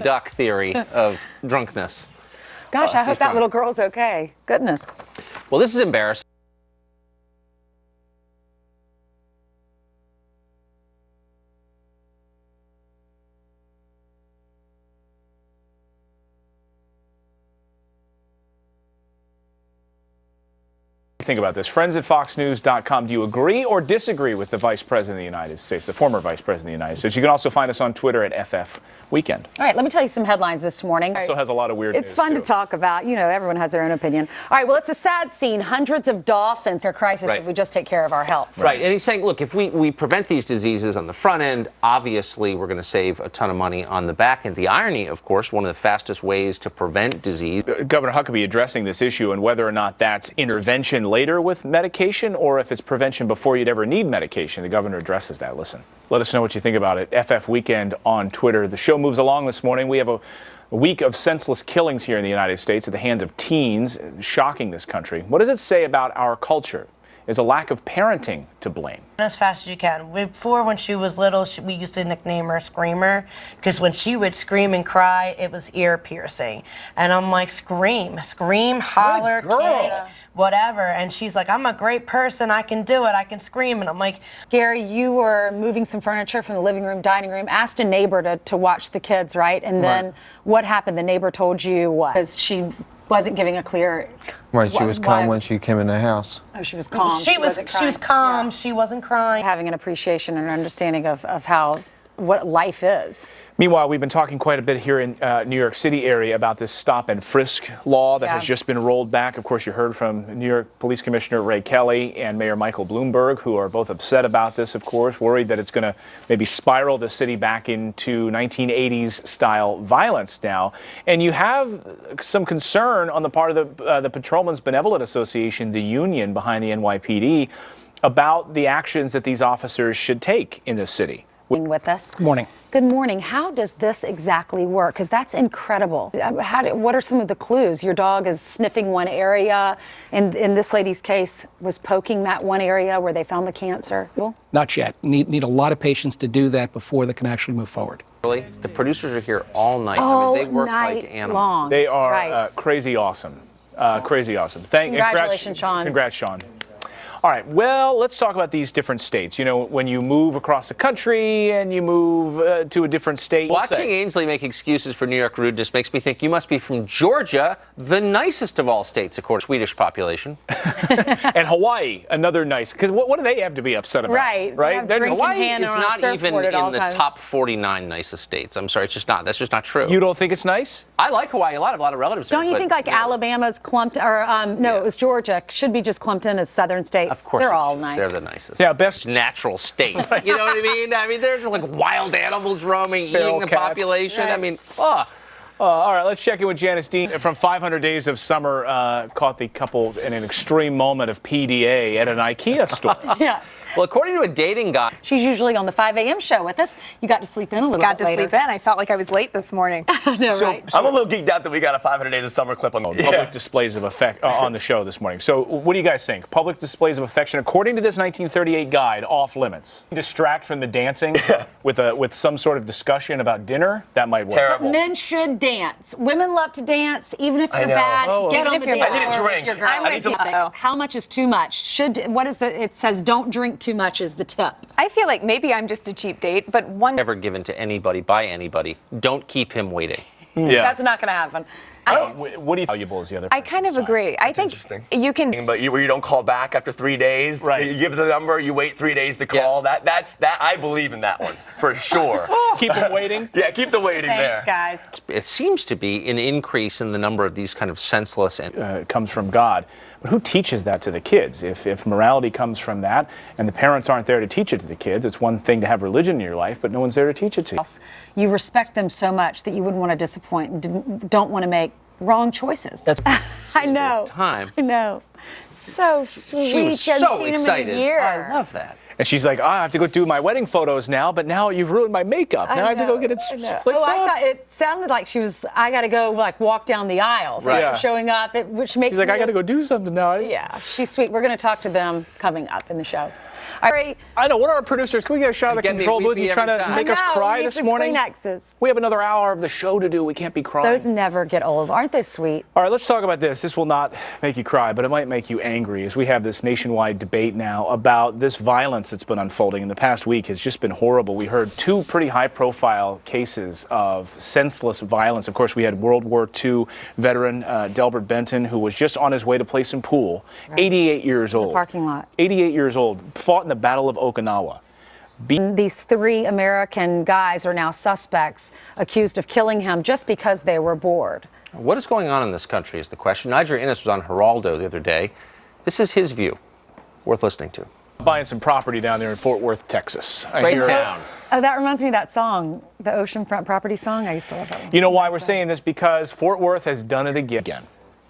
duck theory of drunkenness. Gosh, I hope that little girl's okay. Goodness. Well, this is embarrassing. Think about this. Friends at FoxNews.com. Do you agree or disagree with the Vice President of the United States, the former Vice President of the United States? You can also find us on Twitter at FF Weekend. All right, let me tell you some headlines this morning. Also has a lot of weird It's news, fun too. to talk about. You know, everyone has their own opinion. All right, well, it's a sad scene. Hundreds of dolphins are crisis if we just take care of our health. Right, and he's saying, look, if we prevent these diseases on the front end, obviously we're going to save a ton of money on the back end. The irony, of course, one of the fastest ways to prevent disease. Governor Huckabee addressing this issue and whether or not that's intervention later with medication or if it's prevention before you'd ever need medication. The governor addresses that. Listen. Let us know what you think about it. FF Weekend on Twitter. The show moves along this morning. We have a week of senseless killings here in the United States at the hands of teens, shocking this country. What does it say about our culture? Is a lack of parenting to blame? As fast as you can. Before, when she was little, we used to nickname her Screamer, because when she would scream and cry, it was ear piercing. And I'm like, scream, holler, kick, whatever. And she's like, I'm a great person. I can do it. I can scream. And I'm like, Gary, you were moving some furniture from the living room, dining room, asked a neighbor to watch the kids, right? And then what happened? The neighbor told you what? Because she wasn't giving a clear... Right, she was calm when she came in the house. Oh, she was calm. She was calm. Yeah. She wasn't crying. Having an appreciation and understanding of what life is. Meanwhile, we've been talking quite a bit here in New York City area about this stop and frisk law that has just been rolled back. Of course, you heard from New York Police Commissioner Ray Kelly and Mayor Michael Bloomberg, who are both upset about this, of course, worried that it's going to maybe spiral the city back into 1980s style violence now. And you have some concern on the part of the Patrolmen's Benevolent Association, the union behind the NYPD, about the actions that these officers should take in this city. With us. Good morning. Good morning. How does this exactly work? Because that's incredible. What are some of the clues? Your dog is sniffing one area, and in this lady's case, was poking that one area where they found the cancer. Not yet. Need a lot of patience to do that before they can actually move forward. Really? The producers are here all night. All I mean, they work night like animals. long. They are crazy awesome. Crazy awesome. Congratulations, Sean. Congrats, Sean. All right, well, let's talk about these different states. You know, when you move across the country and you move to a different state. Watching Ainsley make excuses for New York rudeness makes me think you must be from Georgia, the nicest of all states, according to Swedish population. And Hawaii, another nice, because what do they have to be upset about? Right. Hawaii is not even in the top 49 nicest states. I'm sorry, it's just not. That's just not true. You don't think it's nice? I like Hawaii a lot. I have a lot of relatives there. Don't you think like Alabama's clumped, or no, it was Georgia, should be just clumped in as southern states? Of course, they're all nice. They're the nicest. Yeah, best natural state. You know what I mean? I mean, they're just like wild animals roaming, eating the population. Right. I mean, all right, let's check in with Janice Dean from 500 Days of Summer. Caught the couple in an extreme moment of PDA at an IKEA store. Yeah. Well, according to a dating guide, she's usually on the 5 a.m. show with us. You got to sleep in a little bit later. Got to sleep in. I felt like I was late this morning. No, right. I'm a little geeked out that we got a 500 Days of Summer clip on public displays of affection on the show this morning. So what do you guys think? Public displays of affection, according to this 1938 guide, off limits. Distract from the dancing with some sort of discussion about dinner, that might work. Terrible. But men should dance. Women love to dance, even if you're bad. Get on the dance floor. I didn't drink. With your girl. How much is too much? It says don't drink too much is the tip. I feel like maybe I'm just a cheap date, but one never given to anybody by anybody. Don't keep him waiting. Yeah. That's not going to happen. What do you valuable is the other? I kind of agree. I think you can. But you don't call back after 3 days. Right. You give the number. You wait 3 days to call. Yeah. That's I believe in that one for sure. Keep them waiting. Yeah, keep the waiting there. Thanks, guys. It seems to be an increase in the number of these kind of senseless and comes from God. But who teaches that to the kids? If morality comes from that and the parents aren't there to teach it to the kids, it's one thing to have religion in your life, but no one's there to teach it to you. You respect them so much that you wouldn't want to disappoint and don't want to make wrong choices. That's I know. Time. I know. So sweet. She was so excited. In a year. I love that. And she's like, I have to go do my wedding photos now, but now you've ruined my makeup. Now I have to go get it fixed up. I thought it sounded like she was, I got to go walk down the aisle. Right. Yeah. Showing up, which makes she's like, I got to go do something now. Yeah, she's sweet. We're going to talk to them coming up in the show. right. I know. What are our producers? Can we get a shot of the Get me control booth? weepy You trying every to time. make us cry this morning? Kleenexes. We have another hour of the show to do. We can't be crying. Those never get old. Aren't they sweet? All right, let's talk about this. This will not make you cry, but it might make you angry as we have this nationwide debate now about this violence that's been unfolding in the past week. Has just been horrible. We heard two pretty high-profile cases of senseless violence. Of course, we had World War II veteran Delbert Benton, who was just on his way to play some pool, 88 years old. Parking lot. 88 years old, fought in the Battle of Okinawa. These 3 American guys are now suspects accused of killing him just because they were bored. What is going on in this country is the question. Nigel Innes was on Geraldo the other day. This is his view. Worth listening to. Buying some property down there in Fort Worth, Texas. Great town. Oh, that reminds me of that song, the Oceanfront Property song. I used to love that one. You know why we're saying this? Because Fort Worth has done it again.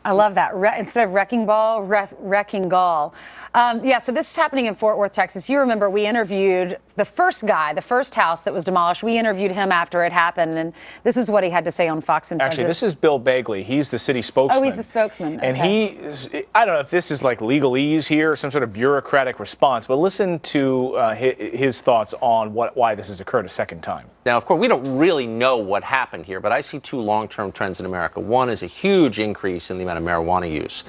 I love that. Instead of wrecking ball, wrecking gall. Yeah, so this is happening in Fort Worth, Texas. You remember we interviewed the first guy, the first house that was demolished. We interviewed him after it happened, and this is what he had to say on Fox and Friends. Actually, this is Bill Bagley. He's the city spokesman. Oh, he's the spokesman. And okay. I don't know if this is like legalese here or some sort of bureaucratic response, but listen to his thoughts on why this has occurred a second time. Now, of course, we don't really know what happened here, but I see 2 long-term trends in America. One is a huge increase in the amount of marijuana use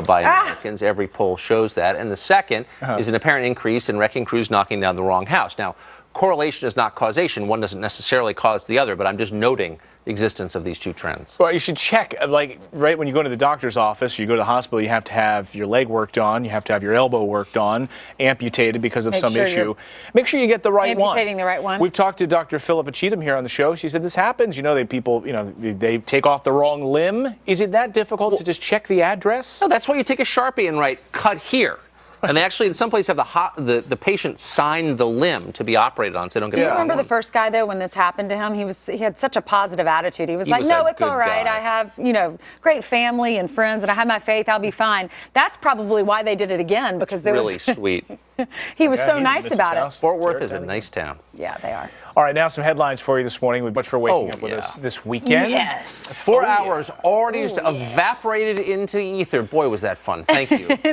by Americans. Every poll shows that. And the second is an apparent increase in wrecking crews knocking down the wrong house. Now, correlation is not causation. One doesn't necessarily cause the other, but I'm just noting the existence of these 2 trends. Well, you should check, like, right when you go to the doctor's office, you go to the hospital, you have to have your leg worked on, you have to have your elbow worked on, amputated because of some issue. Make sure you get the right one. Amputating the right one. We've talked to Dr. Philippa Cheatham here on the show. She said this happens. You know, they take off the wrong limb. Is it that difficult to just check the address? No, that's why you take a Sharpie and write, cut here. And they actually, in some places, have the patient sign the limb to be operated on, so they don't get. Do you remember the first guy though when this happened to him? He had such a positive attitude. He was like, "No, it's all right. I have great family and friends, and I have my faith. I'll be fine." That's probably why they did it again, because there really was sweet. he was so nice about it. Fort Worth is a nice town. Yeah, they are. All right, now some headlines for you this morning. Much for waking up with us this weekend. Yes. 4 hours already just evaporated into ether. Boy, was that fun. Thank you.